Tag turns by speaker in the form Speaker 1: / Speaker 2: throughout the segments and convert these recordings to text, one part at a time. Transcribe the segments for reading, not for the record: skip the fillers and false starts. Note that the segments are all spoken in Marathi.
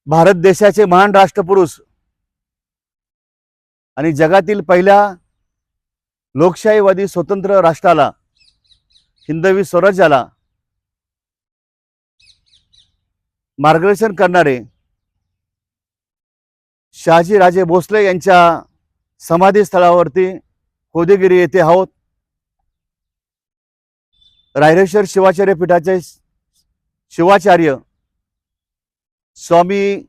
Speaker 1: भारत देशाचे महान राष्ट्रपुरुष आणि जगातील पहिल्या लोकशाहीवादी स्वतंत्र राष्ट्राला, हिंदवी स्वराज्याला मार्गदर्शन करणारे शहाजी राजे भोसले यांच्या समाधी स्थळावरती होदेगिरी येथे आहोत. रायरेश्वर शिवाचार्य पीठाचे शिवाचार्य स्वामी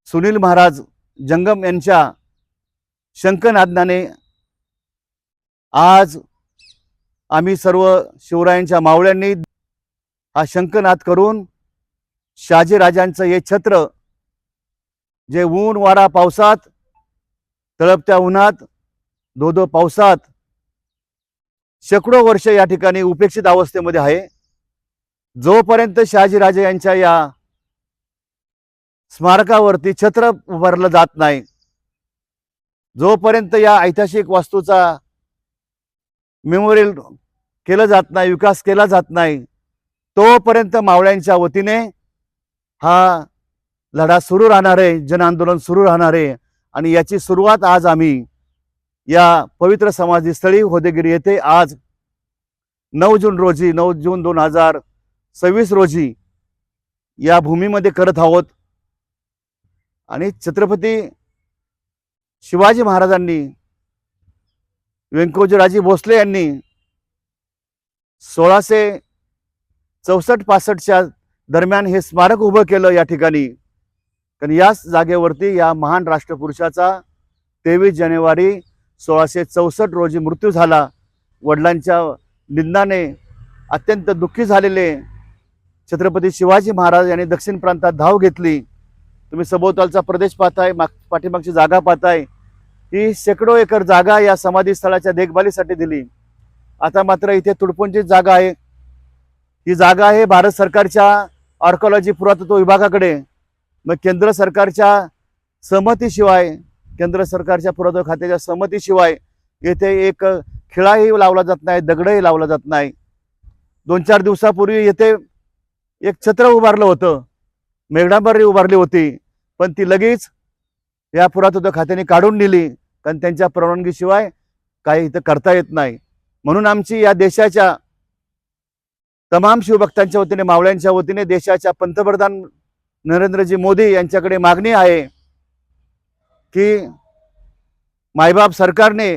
Speaker 1: सुनील महाराज जंगम यांच्या शंखनादाने आज आम्ही सर्व शिवरायांच्या मावळ्यांनी हा शंखनाद करून शहाजी राजांचं हे छत्र, जे ऊन वारा पावसात, तळपत्या उन्हात, धोधो पावसात शेकडो वर्ष या ठिकाणी उपेक्षित अवस्थेमध्ये आहे, जोपर्यंत शहाजी राजे यांच्या या स्मारकावरती छत्र उभारलं जात नाही, जोपर्यंत या ऐतिहासिक वास्तूचा मेमोरियल केलं जात नाही, विकास केला जात नाही, तोपर्यंत मावळ्यांच्या वतीने हा लढा सुरू राहणार आहे, जन आंदोलन सुरू राहणार आहे. आणि याची सुरुवात आज आम्ही या पवित्र समाधीस्थळी होदेगिरी येथे आज 9 जून रोजी 9 जून 2026 रोजी या भूमीमध्ये करत आहोत. आणि छत्रपती शिवाजी महाराजांनी, व्यंकोजीराजे भोसले यांनी 1664-65 दरम्यान हे स्मारक उभं केलं या ठिकाणी. कारण याच जागेवरती या महान राष्ट्रपुरुषाचा 23 जानेवारी 1664 रोजी मृत्यू झाला. वडिलांच्या निधनाने अत्यंत दुःखी झालेले छत्रपती शिवाजी महाराज यांनी दक्षिण प्रांतात धाव घेतली. तुम्ही सभोवतालचा प्रदेश पाहताय, पाठीमागची जागा पाहताय, ही शेकडो एकर जागा या समाधी स्थळाच्या देखभालीसाठी दिली. आता मात्र इथे तुडपुंजीत जागा आहे. ही जागा आहे भारत सरकारच्या आर्किओलॉजी पुरातत्व विभागाकडे. मग केंद्र सरकारच्या सहमतीशिवाय, केंद्र सरकारच्या पुरातत्व खात्याच्या सहमतीशिवाय येथे एक खिळाही लावला जात नाही, दगडही लावला जात नाही. 2-4 दिवसापूर्वी येथे एक छत्र उभारलं होतं, मेघडांबरी उभारली होती, पण ती लगेच या पुरातत्व खात्याने काढून दिली, कारण त्यांच्या परवानगीशिवाय काही इथं करता येत नाही. म्हणून आमची या देशाच्या तमाम शिवभक्तांच्या वतीने, मावळ्यांच्या वतीने देशाच्या पंतप्रधान नरेंद्रजी मोदी यांच्याकडे मागणी आहे की मायबाप सरकारने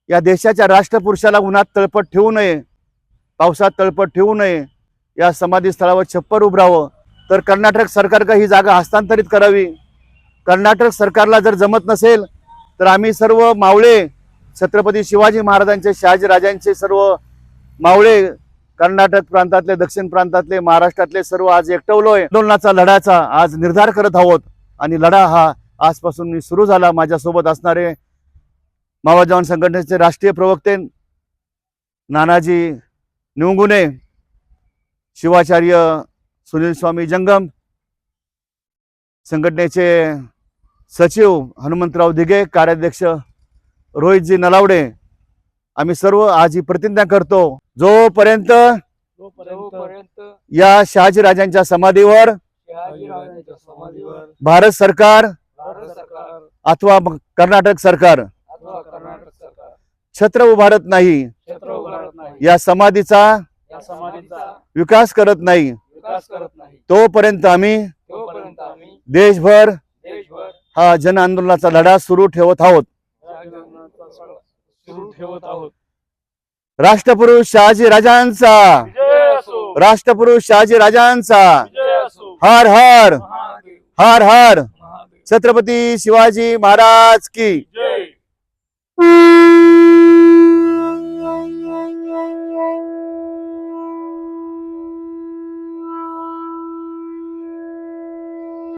Speaker 1: या देशाच्या राष्ट्रपुरुषाला उन्हात तळपट ठेवू नये, पावसात तळपट ठेवू नये, या समाधी स्थळावर छप्पर उभारावं. तर कर्नाटक सरकार ही जागा हस्तांतरित करावी. कर्नाटक सरकारला जर जमत नसेल तर आम्ही सर्व मावळे, छत्रपती शिवाजी महाराजांचे, शहाजी राजांचे सर्व मावळे, कर्नाटक प्रांतातले, दक्षिण प्रांतातले, महाराष्ट्रातले सर्व आज एकटवलोय. आंदोलनाचा, लढ्याचा आज निर्धार करत आहोत. आणि लढा हा आजपासून सुरू झाला. माझ्यासोबत असणारे मावळ जवान संघटनेचे राष्ट्रीय प्रवक्ते नानाजी निवंगुने, शिवाचार्य सुनील स्वामी जंगम, संघटनेचे सचिव हनुमंतराव दिघे, कार्याध्यक्ष रोहितजी नलावडे, आम्ही सर्व आज ही प्रतिज्ञा करतो, जोपर्यंत या शहाजी राजांच्या समाधीवर भारत सरकार अथवा कर्नाटक सरकार छत्र उभारत नाही, या समाधीचा विकास करत नाही, तोपर्यंत आम्ही देशभर हा जन आंदोलनाचा लढा सुरू ठेवत आहोत. राष्ट्रपुरुष शहाजी राजांचा, राष्ट्रपुरुष शहाजी राजांचा, हर हर हर हर छत्रपती शिवाजी महाराज की.